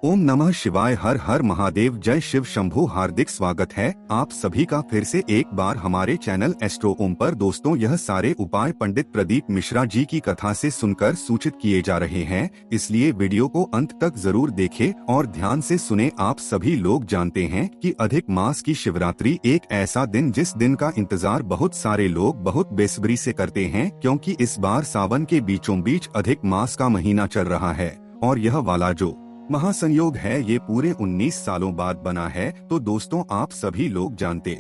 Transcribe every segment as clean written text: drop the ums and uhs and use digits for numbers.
ओम नमः शिवाय। हर हर महादेव। जय शिव शंभू। हार्दिक स्वागत है आप सभी का फिर से एक बार हमारे चैनल एस्ट्रो ओम पर। दोस्तों, यह सारे उपाय पंडित प्रदीप मिश्रा जी की कथा से सुनकर सूचित किए जा रहे हैं, इसलिए वीडियो को अंत तक जरूर देखें और ध्यान से सुने। आप सभी लोग जानते हैं कि अधिक मास की शिवरात्रि एक ऐसा दिन जिस दिन का इंतजार बहुत सारे लोग बहुत बेसब्री से करते हैं, क्योंकि इस बार सावन के बीचों बीच अधिक मास का महीना चल रहा है और यह वाला जो महासंयोग है ये पूरे 19 सालों बाद बना है। तो दोस्तों, आप सभी लोग जानते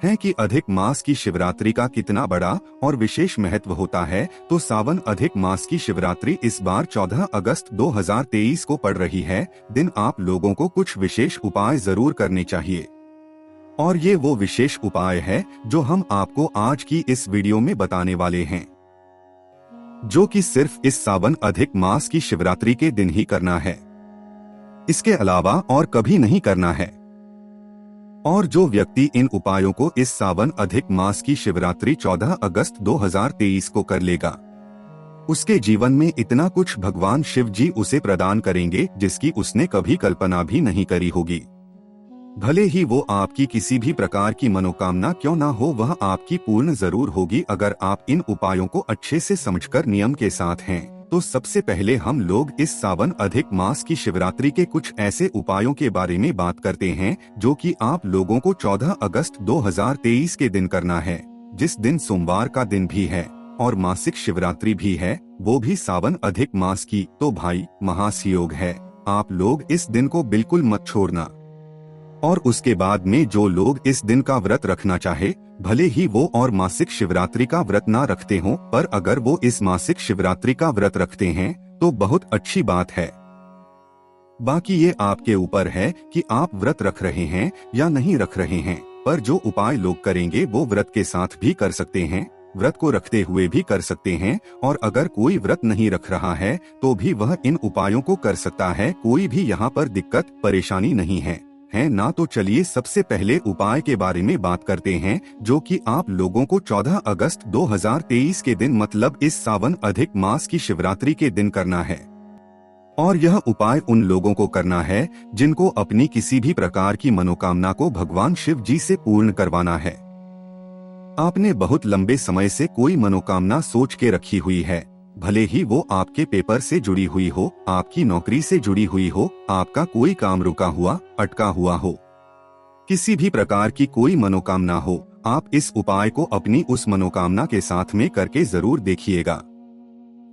हैं कि अधिक मास की शिवरात्रि का कितना बड़ा और विशेष महत्व होता है। तो सावन अधिक मास की शिवरात्रि इस बार 14 अगस्त 2023 को पड़ रही है। दिन आप लोगों को कुछ विशेष उपाय जरूर करने चाहिए और ये वो विशेष उपाय है जो हम आपको आज की इस वीडियो में बताने वाले हैं, जो कि सिर्फ इस सावन अधिक मास की शिवरात्रि के दिन ही करना है, इसके अलावा और कभी नहीं करना है। और जो व्यक्ति इन उपायों को इस सावन अधिक मास की शिवरात्रि 14 अगस्त 2023 को कर लेगा, उसके जीवन में इतना कुछ भगवान शिव जी उसे प्रदान करेंगे जिसकी उसने कभी कल्पना भी नहीं करी होगी। भले ही वो आपकी किसी भी प्रकार की मनोकामना क्यों ना हो, वह आपकी पूर्ण जरूर होगी अगर आप इन उपायों को अच्छे से समझकर नियम के साथ हैं। तो सबसे पहले हम लोग इस सावन अधिक मास की शिवरात्रि के कुछ ऐसे उपायों के बारे में बात करते हैं जो कि आप लोगों को 14 अगस्त 2023 के दिन करना है, जिस दिन सोमवार का दिन भी है और मासिक शिवरात्रि भी है, वो भी सावन अधिक मास की। तो भाई, महासयोग है, आप लोग इस दिन को बिल्कुल मत छोड़ना। और उसके बाद में जो लोग इस दिन का व्रत रखना चाहे, भले ही वो और मासिक शिवरात्रि का व्रत ना रखते हों, पर अगर वो इस मासिक शिवरात्रि का व्रत रखते हैं तो बहुत अच्छी बात है। बाकी ये आपके ऊपर है कि आप व्रत रख रहे हैं या नहीं रख रहे हैं, पर जो उपाय लोग करेंगे वो व्रत के साथ भी कर सकते हैं, व्रत को रखते हुए भी कर सकते हैं। और अगर कोई व्रत नहीं रख रहा है तो भी वह इन उपायों को कर सकता है, कोई भी यहाँ पर दिक्कत परेशानी नहीं है ना। तो चलिए सबसे पहले उपाय के बारे में बात करते हैं, जो कि आप लोगों को 14 अगस्त 2023 के दिन, मतलब इस सावन अधिक मास की शिवरात्रि के दिन करना है। और यह उपाय उन लोगों को करना है जिनको अपनी किसी भी प्रकार की मनोकामना को भगवान शिव जी से पूर्ण करवाना है। आपने बहुत लंबे समय से कोई मनोकामना सोच के रखी हुई है, भले ही वो आपके पेपर से जुड़ी हुई हो, आपकी नौकरी से जुड़ी हुई हो, आपका कोई काम रुका हुआ अटका हुआ हो, किसी भी प्रकार की कोई मनोकामना हो, आप इस उपाय को अपनी उस मनोकामना के साथ में करके जरूर देखिएगा।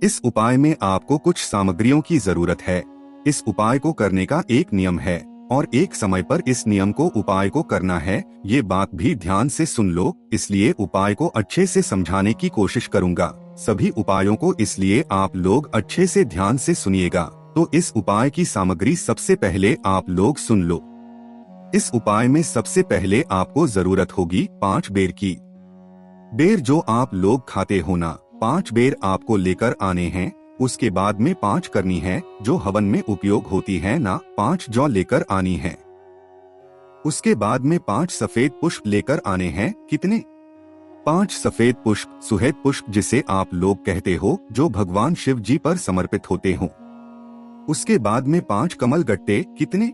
इस उपाय में आपको कुछ सामग्रियों की जरूरत है। इस उपाय को करने का एक नियम है और एक समय पर इस नियम को उपाय को करना है। ये बात भी ध्यान से सुन लो, इसलिए उपाय को अच्छे से समझाने की कोशिश करूंगा। सभी उपायों को इसलिए आप लोग अच्छे से ध्यान से सुनिएगा। तो इस उपाय की सामग्री सबसे पहले आप लोग सुन लो। इस उपाय में सबसे पहले आपको जरूरत होगी 5 बेर की। बेर जो आप लोग खाते हो ना, 5 बेर आपको लेकर आने हैं। उसके बाद में 5 करनी है जो हवन में उपयोग होती है ना, 5 जौ लेकर आनी है। उसके बाद में 5 सफेद पुष्प लेकर आने हैं। कितने? 5 सफेद पुष्प, सुहेद पुष्प जिसे आप लोग कहते हो, जो भगवान शिव जी पर समर्पित होते हो। उसके बाद में 5 कमल गट्टे। कितने?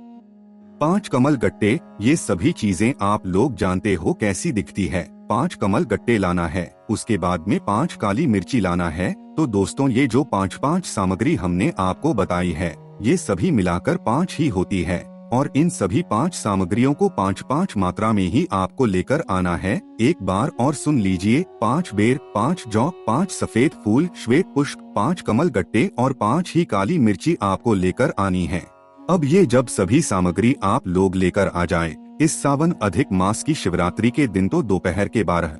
5 कमल गट्टे। ये सभी चीजें आप लोग जानते हो कैसी दिखती है। 5 कमल गट्टे लाना है। उसके बाद में 5 काली मिर्ची लाना है। तो दोस्तों, ये जो 5-5 सामग्री हमने आपको बताई है, ये सभी मिलाकर 5 ही होती है और इन सभी 5 सामग्रियों को 5-5 मात्रा में ही आपको लेकर आना है। एक बार और सुन लीजिए, 5 बेर, 5 जौ, 5 सफेद फूल, श्वेत पुष्प, 5 कमल गट्टे और 5 ही काली मिर्ची आपको लेकर आनी है। अब ये जब सभी सामग्री आप लोग लेकर आ जाएं, इस सावन अधिक मास की शिवरात्रि के दिन तो दोपहर के 12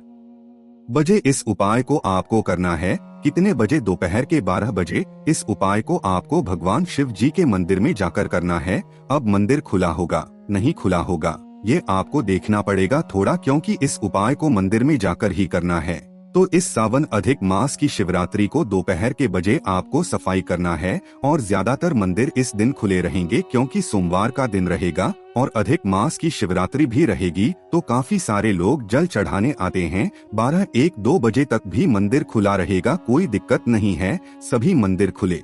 बजे इस उपाय को आपको करना है। कितने बजे? दोपहर के 12 बजे। इस उपाय को आपको भगवान शिव जी के मंदिर में जाकर करना है। अब मंदिर खुला होगा, नहीं खुला होगा, ये आपको देखना पड़ेगा थोड़ा, क्योंकि इस उपाय को मंदिर में जाकर ही करना है। तो इस सावन अधिक मास की शिवरात्रि को दोपहर के बजे आपको सफाई करना है और ज्यादातर मंदिर इस दिन खुले रहेंगे, क्योंकि सोमवार का दिन रहेगा और अधिक मास की शिवरात्रि भी रहेगी। तो काफी सारे लोग जल चढ़ाने आते हैं। 12-1-2 बजे तक भी मंदिर खुला रहेगा, कोई दिक्कत नहीं है, सभी मंदिर खुले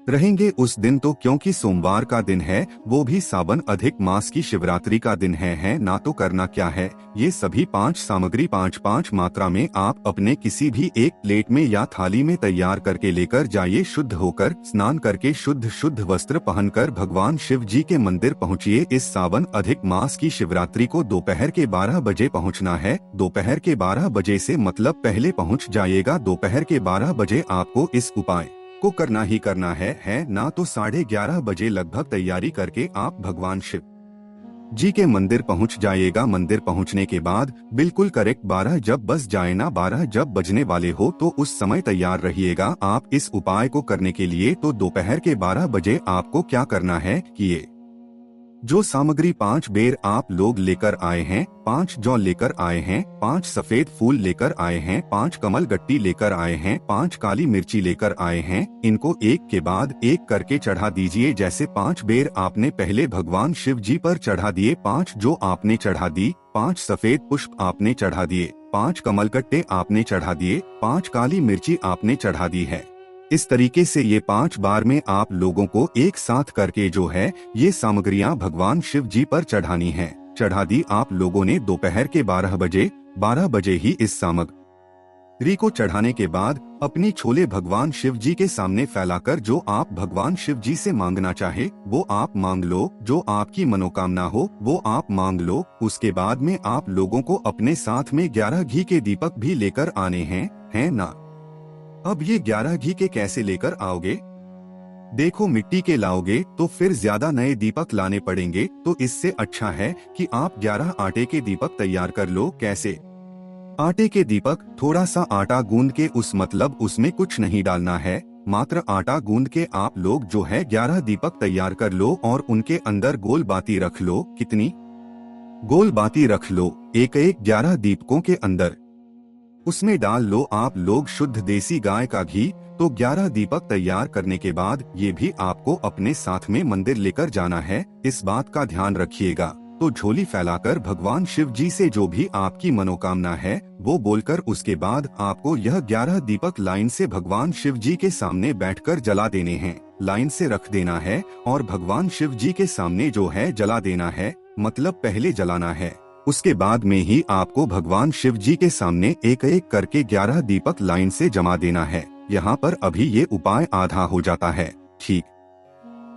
रहेंगे उस दिन तो, क्योंकि सोमवार का दिन है, वो भी सावन अधिक मास की शिवरात्रि का दिन है ना। तो करना क्या है, ये सभी 5 सामग्री 5-5 मात्रा में आप अपने किसी भी एक प्लेट में या थाली में तैयार करके लेकर जाइए। शुद्ध होकर स्नान करके शुद्ध वस्त्र पहनकर भगवान शिव जी के मंदिर पहुँचिए। इस सावन अधिक मास की शिवरात्रि को दोपहर के 12 बजे पहुँचना है। दोपहर के 12 बजे से मतलब पहले पहुँच जाइएगा। दोपहर के 12 बजे आपको इस उपाय को करना ही करना है ना। तो 11:30 बजे लगभग तैयारी करके आप भगवान शिव जी के मंदिर पहुंच जाइएगा। मंदिर पहुंचने के बाद बिल्कुल करेक्ट 12 जब बज जाए ना, 12 जब बजने वाले हो तो उस समय तैयार रहिएगा आप इस उपाय को करने के लिए। तो दोपहर के 12 बजे आपको क्या करना है कि ये जो सामग्री 5 बेर आप लोग लेकर आए हैं, 5 जौ लेकर आए हैं, 5 सफेद फूल लेकर आए हैं, 5 कमल गट्टी लेकर आए हैं, 5 काली मिर्ची लेकर आए हैं, इनको एक के बाद एक करके चढ़ा दीजिए। जैसे 5 बेर आपने पहले भगवान शिव जी पर चढ़ा दिए, 5 जो आपने चढ़ा दी, 5 सफेद पुष्प आपने चढ़ा दिए, 5 कमल गट्टे आपने चढ़ा दिए, 5 काली मिर्ची आपने चढ़ा दी है। इस तरीके से ये 5 बार में आप लोगों को एक साथ करके जो है ये सामग्रियां भगवान शिव जी पर चढ़ानी है। चढ़ा दी आप लोगों ने दोपहर के 12 बजे ही इस सामग्री को चढ़ाने के बाद अपनी छोले भगवान शिव जी के सामने फैलाकर जो आप भगवान शिव जी से मांगना चाहे वो आप मांग लो। जो आपकी मनोकामना हो वो आप मांग लो। उसके बाद में आप लोगों को अपने साथ में 11 घी के दीपक भी लेकर आने हैं ना। अब ये 11 घी के कैसे लेकर आओगे? देखो मिट्टी के लाओगे तो फिर ज्यादा नए दीपक लाने पड़ेंगे, तो इससे अच्छा है कि आप 11 आटे के दीपक तैयार कर लो। कैसे? आटे के दीपक, थोड़ा सा आटा गूंद के मतलब उसमें कुछ नहीं डालना है, मात्र आटा गूंद के आप लोग जो है 11 दीपक तैयार कर लो और उनके अंदर गोल बाती रख लो। कितनी गोल बाती रख लो? एक 11 दीपकों के अंदर उसमें डाल लो आप लोग शुद्ध देसी गाय का घी। तो 11 दीपक तैयार करने के बाद ये भी आपको अपने साथ में मंदिर लेकर जाना है, इस बात का ध्यान रखिएगा। तो झोली फैलाकर भगवान शिव जी से जो भी आपकी मनोकामना है वो बोलकर उसके बाद आपको यह 11 दीपक लाइन से भगवान शिव जी के सामने बैठकर जला देने हैं। लाइन से रख देना है और भगवान शिव जी के सामने जो है जला देना है, मतलब पहले जलाना है। उसके बाद में ही आपको भगवान शिव जी के सामने एक एक करके 11 दीपक लाइन से जमा देना है। यहाँ पर अभी ये उपाय आधा हो जाता है, ठीक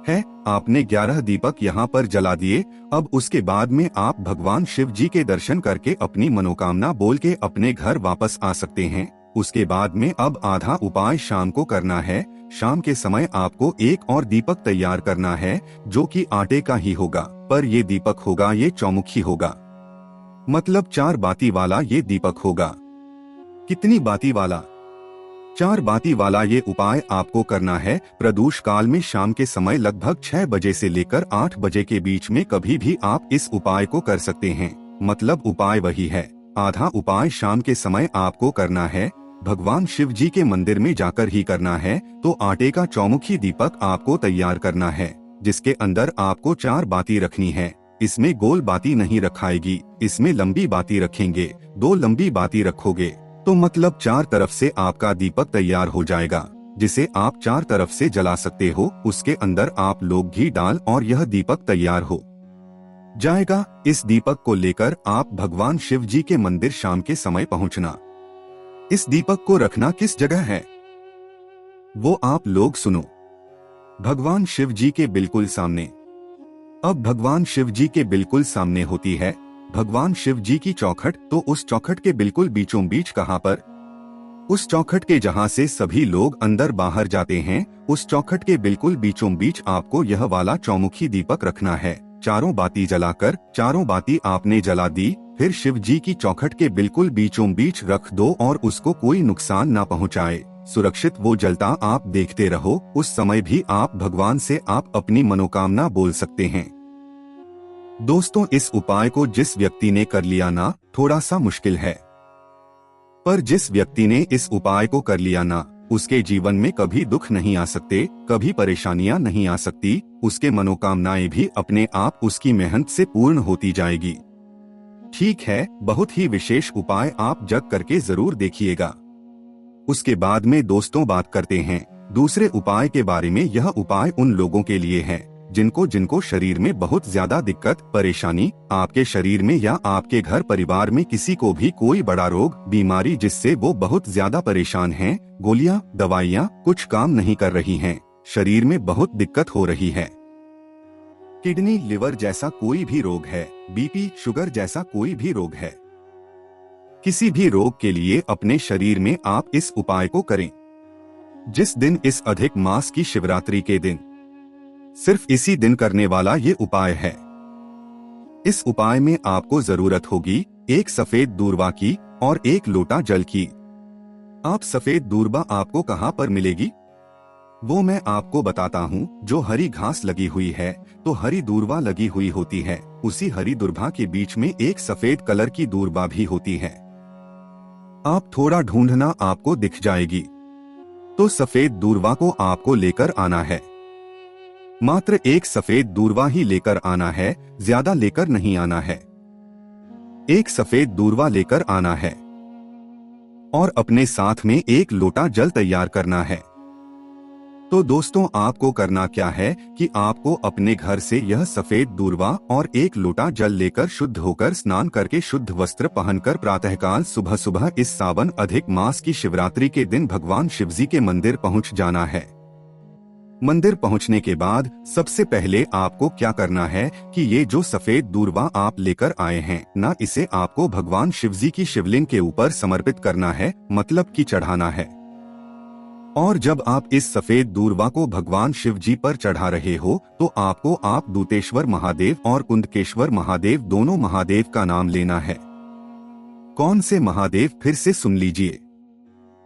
है। आपने 11 दीपक यहाँ पर जला दिए। अब उसके बाद में आप भगवान शिव जी के दर्शन करके अपनी मनोकामना बोल के अपने घर वापस आ सकते हैं। उसके बाद में अब आधा उपाय शाम को करना है। शाम के समय आपको एक और दीपक तैयार करना है जो कि आटे का ही होगा, पर ये दीपक होगा ये चौमुखी होगा, मतलब 4 बाती वाला ये दीपक होगा। कितनी बाती वाला? 4 बाती वाला ये उपाय आपको करना है प्रदोष काल में शाम के समय लगभग 6 बजे से लेकर 8 बजे के बीच में कभी भी आप इस उपाय को कर सकते हैं। मतलब उपाय वही है। आधा उपाय शाम के समय आपको करना है, भगवान शिव जी के मंदिर में जाकर ही करना है। तो आटे का चौमुखी दीपक आपको तैयार करना है जिसके अंदर आपको 4 बाती रखनी है। इसमें गोल बाती नहीं रखाएगी, इसमें लंबी बाती रखेंगे। 2 लंबी बाती रखोगे तो मतलब 4 तरफ से आपका दीपक तैयार हो जाएगा, जिसे आप 4 तरफ से जला सकते हो। उसके अंदर आप लोग घी डाल और यह दीपक तैयार हो जाएगा। इस दीपक को लेकर आप भगवान शिव जी के मंदिर शाम के समय पहुंचना। इस दीपक को रखना किस जगह है वो आप लोग सुनो। भगवान शिव जी के बिल्कुल सामने। अब भगवान शिव जी के बिल्कुल सामने होती है भगवान शिव जी की चौखट। तो उस चौखट के बिल्कुल बीचों बीच कहाँ पर? उस चौखट के जहाँ से सभी लोग अंदर बाहर जाते हैं, उस चौखट के बिल्कुल बीचों बीच आपको यह वाला चौमुखी दीपक रखना है। 4 बाती जलाकर, 4 बाती आपने जला दी, फिर शिव जी की चौखट के बिल्कुल बीचों बीच रख दो और उसको कोई नुकसान ना पहुँचाए। सुरक्षित वो जलता आप देखते रहो। उस समय भी आप भगवान से आप अपनी मनोकामना बोल सकते हैं। दोस्तों, इस उपाय को जिस व्यक्ति ने कर लिया ना, थोड़ा सा मुश्किल है, पर जिस व्यक्ति ने इस उपाय को कर लिया ना, उसके जीवन में कभी दुख नहीं आ सकते, कभी परेशानियां नहीं आ सकती। उसके मनोकामनाएं भी अपने आप उसकी मेहनत से पूर्ण होती जाएगी। ठीक है, बहुत ही विशेष उपाय आप जग करके जरूर देखिएगा। उसके बाद में दोस्तों बात करते हैं दूसरे उपाय के बारे में, यह उपाय उन लोगों के लिए है जिनको शरीर में बहुत ज्यादा दिक्कत परेशानी, आपके शरीर में या आपके घर परिवार में किसी को भी कोई बड़ा रोग बीमारी जिससे वो बहुत ज्यादा परेशान हैं, गोलियां दवाइयां कुछ काम नहीं कर रही हैं, शरीर में बहुत दिक्कत हो रही है। किडनी लिवर जैसा कोई भी रोग है, बीपी शुगर जैसा कोई भी रोग है, किसी भी रोग के लिए अपने शरीर में आप इस उपाय को करें। जिस दिन इस अधिक मास की शिवरात्रि के दिन, सिर्फ इसी दिन करने वाला ये उपाय है। इस उपाय में आपको जरूरत होगी एक सफेद दूर्वा की और एक लोटा जल की। आप सफेद दूर्वा आपको कहां पर मिलेगी वो मैं आपको बताता हूं। जो हरी घास लगी हुई है तो हरी दूर्वा लगी हुई होती है, उसी हरी दूर्वा के बीच में एक सफेद कलर की दूर्वा भी होती है। आप थोड़ा ढूंढना आपको दिख जाएगी। तो सफेद दूर्वा को आपको लेकर आना है। मात्र एक सफेद दूर्वा ही लेकर आना है, ज्यादा लेकर नहीं आना है। एक सफेद दूर्वा लेकर आना है और अपने साथ में एक लोटा जल तैयार करना है। तो दोस्तों आपको करना क्या है कि आपको अपने घर से यह सफेद दूर्वा और एक लोटा जल लेकर शुद्ध होकर स्नान करके शुद्ध वस्त्र पहनकर प्रातःकाल सुबह सुबह इस सावन अधिक मास की शिवरात्रि के दिन भगवान शिवजी के मंदिर पहुंच जाना है। मंदिर पहुंचने के बाद सबसे पहले आपको क्या करना है कि ये जो सफेद दूर्वा आप लेकर आए हैं ना, इसे आपको भगवान शिवजी की शिवलिंग के ऊपर समर्पित करना है, मतलब कि चढ़ाना है। और जब आप इस सफेद दूर्वा को भगवान शिव जी पर चढ़ा रहे हो तो आपको आप दूतेश्वर महादेव और कुंदकेश्वर महादेव दोनों महादेव का नाम लेना है। कौन से महादेव फिर से सुन लीजिए।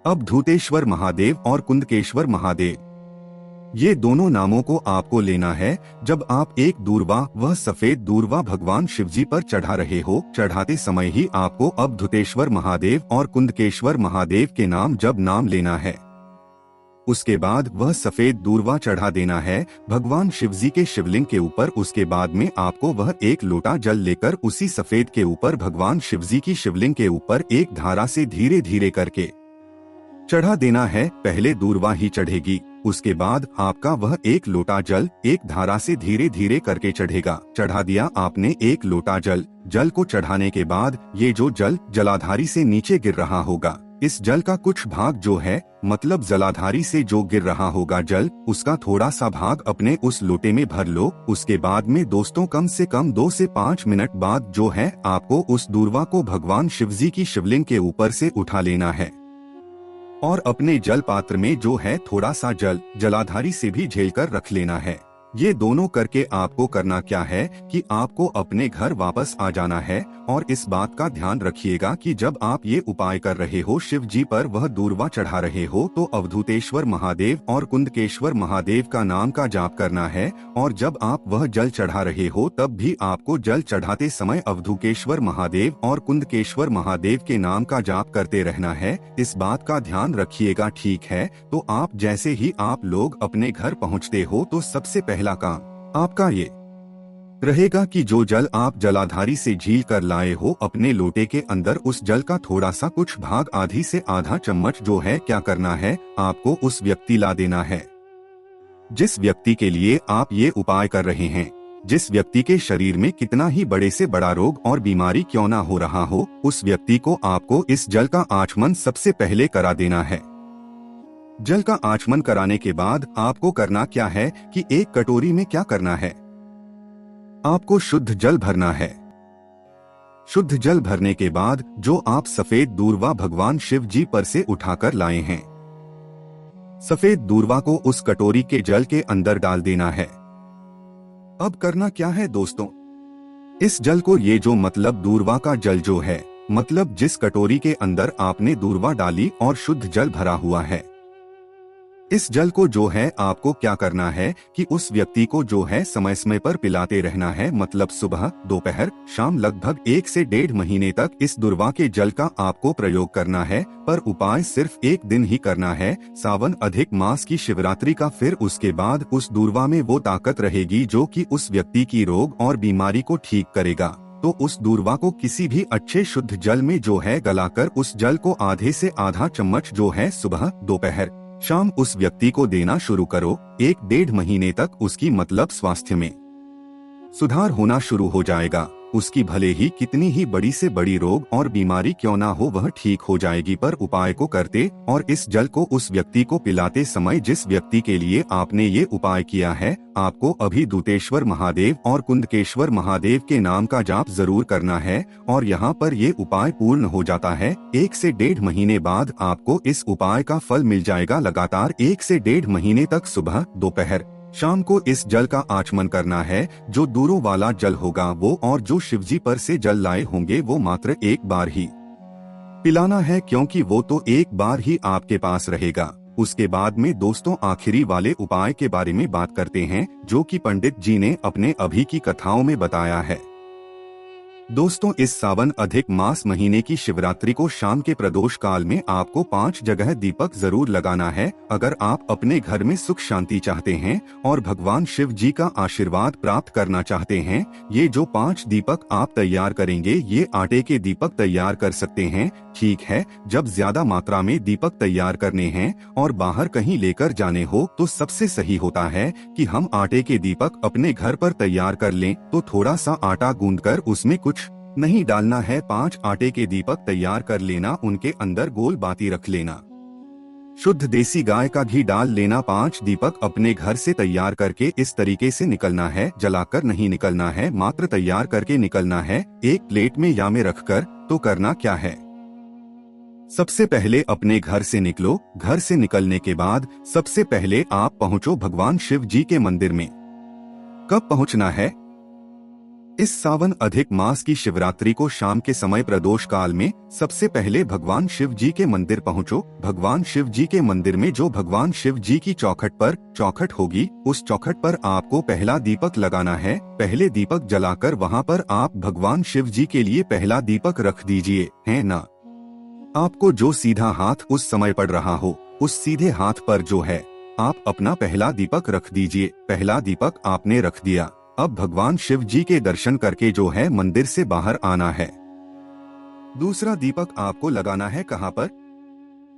अब धूतेश्वर महादेव और कुंदकेश्वर महादेव, ये दोनों नामों को आपको लेना है जब आप एक दूर्वा वह सफेद दूर्वा भगवान शिवजी पर चढ़ा रहे हो। चढ़ाते समय ही आपको अब धूतेश्वर महादेव और कुंदकेश्वर महादेव के नाम जब नाम लेना है। उसके बाद वह सफेद दूर्वा चढ़ा देना है भगवान शिवजी के शिवलिंग के ऊपर। उसके बाद में आपको वह एक लोटा जल लेकर उसी सफेद के ऊपर भगवान शिवजी की शिवलिंग के ऊपर एक धारा से धीरे धीरे करके चढ़ा देना है। पहले दूर्वा ही चढ़ेगी, उसके बाद आपका वह एक लोटा जल एक धारा से धीरे धीरे करके चढ़ेगा। चढ़ा दिया आपने एक लोटा जल। जल को चढ़ाने के बाद ये जो जल जलाधारी से नीचे गिर रहा होगा, इस जल का कुछ भाग जो है मतलब जलाधारी से जो गिर रहा होगा जल, उसका थोड़ा सा भाग अपने उस लोटे में भर लो। उसके बाद में दोस्तों कम से कम 2 से 5 मिनट बाद जो है आपको उस दूर्वा को भगवान शिवजी की शिवलिंग के ऊपर से उठा लेना है और अपने जल पात्र में जो है थोड़ा सा जल जलाधारी से भी झेल कर रख लेना है। ये दोनों करके आपको करना क्या है कि आपको अपने घर वापस आ जाना है। और इस बात का ध्यान रखिएगा कि जब आप ये उपाय कर रहे हो, शिव जी पर वह दूर्वा चढ़ा रहे हो, तो अवधूतेश्वर महादेव और कुंदकेश्वर महादेव का नाम का जाप करना है। और जब आप वह जल चढ़ा रहे हो तब भी आपको जल चढ़ाते समय अवधूतेश्वर महादेव और कुंदकेश्वर महादेव के नाम का जाप करते रहना है। इस बात का ध्यान रखिएगा, ठीक है। तो आप जैसे ही आप लोग अपने घर पहुँचते हो तो सबसे पहला काम आपका ये रहेगा कि जो जल आप जलाधारी से झील कर लाए हो अपने लोटे के अंदर, उस जल का थोड़ा सा कुछ भाग आधी से आधा चम्मच जो है क्या करना है, आपको उस व्यक्ति ला देना है जिस व्यक्ति के लिए आप ये उपाय कर रहे हैं। जिस व्यक्ति के शरीर में कितना ही बड़े से बड़ा रोग और बीमारी क्यों ना हो रहा हो, उस व्यक्ति को आपको इस जल का आचमन सबसे पहले करा देना है। जल का आचमन कराने के बाद आपको करना क्या है कि एक कटोरी में क्या करना है, आपको शुद्ध जल भरना है। शुद्ध जल भरने के बाद जो आप सफेद दूर्वा भगवान शिव जी पर से उठाकर लाए हैं, सफेद दूर्वा को उस कटोरी के जल के अंदर डाल देना है। अब करना क्या है दोस्तों, इस जल को ये जो मतलब दूर्वा का जल जो है, मतलब जिस कटोरी के अंदर आपने दूर्वा डाली और शुद्ध जल भरा हुआ है, इस जल को जो है आपको क्या करना है कि उस व्यक्ति को जो है समय समय पर पिलाते रहना है। मतलब सुबह दोपहर शाम लगभग 1 से 1.5 महीने तक इस दूर्वा के जल का आपको प्रयोग करना है। पर उपाय सिर्फ एक दिन ही करना है, सावन अधिक मास की शिवरात्रि का। फिर उसके बाद उस दूर्वा में वो ताकत रहेगी जो कि उस व्यक्ति की रोग और बीमारी को ठीक करेगा। तो उस दूर्वा को किसी भी अच्छे शुद्ध जल में जो है गलाकर उस जल को आधे से आधा चम्मच जो है सुबह दोपहर शाम उस व्यक्ति को देना शुरू करो। 1-1.5 महीने तक उसकी मतलब स्वास्थ्य में सुधार होना शुरू हो जाएगा। उसकी भले ही कितनी ही बड़ी से बड़ी रोग और बीमारी क्यों ना हो वह ठीक हो जाएगी। पर उपाय को करते और इस जल को उस व्यक्ति को पिलाते समय जिस व्यक्ति के लिए आपने ये उपाय किया है, आपको अभी दूतेश्वर महादेव और कुंदकेश्वर महादेव के नाम का जाप जरूर करना है और यहाँ पर ये उपाय पूर्ण हो जाता है। 1 से 1.5 महीने बाद आपको इस उपाय का फल मिल जाएगा। लगातार 1 से 1.5 महीने तक सुबह, दोपहर, शाम को इस जल का आचमन करना है। जो दूरों वाला जल होगा वो और जो शिवजी पर से जल लाए होंगे वो मात्र एक बार ही पिलाना है, क्योंकि वो तो एक बार ही आपके पास रहेगा। उसके बाद में दोस्तों आखिरी वाले उपाय के बारे में बात करते हैं जो कि पंडित जी ने अपने अभी की कथाओं में बताया है। दोस्तों इस सावन अधिक मास महीने की शिवरात्रि को शाम के प्रदोष काल में आपको 5 जगह दीपक जरूर लगाना है। अगर आप अपने घर में सुख शांति चाहते हैं और भगवान शिव जी का आशीर्वाद प्राप्त करना चाहते हैं, ये जो 5 दीपक आप तैयार करेंगे ये आटे के दीपक तैयार कर सकते हैं। ठीक है, जब ज्यादा मात्रा में दीपक तैयार करने हैं और बाहर कहीं लेकर जाने हो तो सबसे सही होता है कि हम आटे के दीपक अपने घर पर तैयार कर लें। तो थोड़ा सा आटा गूंदकर उसमें कुछ नहीं डालना है, 5 आटे के दीपक तैयार कर लेना, उनके अंदर गोल बाती रख लेना, शुद्ध देसी गाय का घी डाल लेना। 5 दीपक अपने घर से तैयार करके इस तरीके से निकलना है, जलाकर नहीं निकलना है, मात्र तैयार करके निकलना है। एक प्लेट में या में रखकर। तो करना क्या है, सबसे पहले अपने घर से निकलो। घर से निकलने के बाद सबसे पहले आप पहुँचो भगवान शिव जी के मंदिर में। कब पहुँचना है, इस सावन अधिक मास की शिवरात्रि को शाम के समय प्रदोष काल में सबसे पहले भगवान शिव जी के मंदिर पहुंचो। भगवान शिव जी के मंदिर में जो भगवान शिव जी की चौखट होगी, उस चौखट पर आपको पहला दीपक लगाना है। पहले दीपक जलाकर वहां पर आप भगवान शिव जी के लिए पहला दीपक रख दीजिए, है ना। आपको जो सीधा हाथ उस समय पड़ रहा हो, उस सीधे हाथ पर जो है आप अपना पहला दीपक रख दीजिए। पहला दीपक आपने रख दिया। अब भगवान शिव जी के दर्शन करके जो है मंदिर से बाहर आना है। दूसरा दीपक आपको लगाना है कहाँ पर,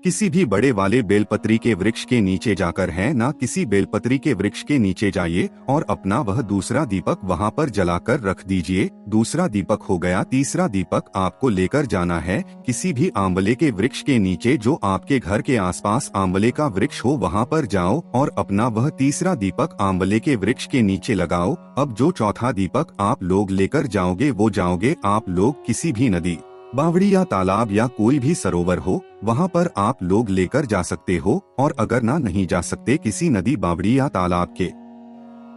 किसी भी बड़े वाले बेलपत्री के वृक्ष के नीचे जाकर है ना, किसी बेलपत्री के वृक्ष के नीचे जाइए और अपना वह दूसरा दीपक वहां पर जलाकर रख दीजिए। दूसरा दीपक हो गया। तीसरा दीपक आपको लेकर जाना है किसी भी आंवले के वृक्ष के नीचे, जो आपके घर के आसपास आंवले का वृक्ष हो वहां पर जाओ और अपना वह तीसरा दीपक आंवले के वृक्ष के नीचे लगाओ। अब जो चौथा दीपक आप लोग लेकर जाओगे वो जाओगे आप लोग किसी भी नदी, बावड़ी या तालाब या कोई भी सरोवर हो वहां पर आप लोग लेकर जा सकते हो। और अगर ना नहीं जा सकते किसी नदी, बावड़ी या तालाब के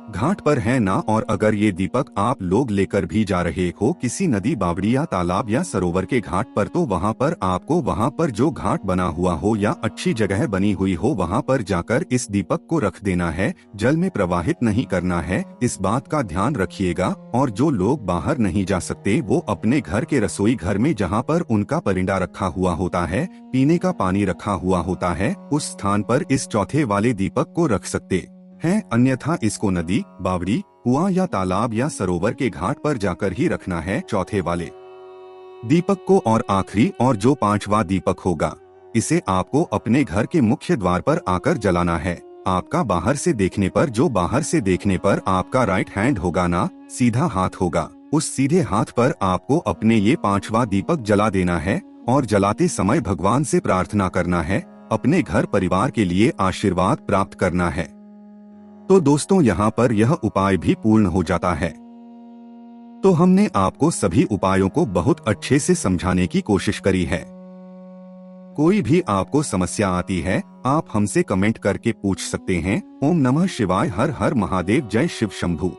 घाट पर है ना, और अगर ये दीपक आप लोग लेकर भी जा रहे हो किसी नदी, बावड़ी या तालाब या सरोवर के घाट पर, तो वहां पर आपको वहां पर जो घाट बना हुआ हो या अच्छी जगह बनी हुई हो वहां पर जाकर इस दीपक को रख देना है। जल में प्रवाहित नहीं करना है, इस बात का ध्यान रखिएगा। और जो लोग बाहर नहीं जा सकते वो अपने घर के रसोई घर में जहाँ पर उनका परिंदा रखा हुआ होता है, पीने का पानी रखा हुआ होता है, उस स्थान पर इस चौथे वाले दीपक को रख सकते हैं। अन्यथा इसको नदी, बावड़ी, कुआं या तालाब या सरोवर के घाट पर जाकर ही रखना है चौथे वाले दीपक को। और आखिरी और जो 5वां दीपक होगा, इसे आपको अपने घर के मुख्य द्वार पर आकर जलाना है। आपका बाहर से देखने पर, जो बाहर से देखने पर आपका राइट हैंड होगा ना, सीधा हाथ होगा, उस सीधे हाथ पर आपको अपने ये 5वां दीपक जला देना है। और जलाते समय भगवान से प्रार्थना करना है, अपने घर परिवार के लिए आशीर्वाद प्राप्त करना है। तो दोस्तों यहाँ पर यह उपाय भी पूर्ण हो जाता है। तो हमने आपको सभी उपायों को बहुत अच्छे से समझाने की कोशिश करी है। कोई भी आपको समस्या आती है आप हमसे कमेंट करके पूछ सकते हैं। ओम नमः शिवाय, हर हर महादेव, जय शिव शंभू।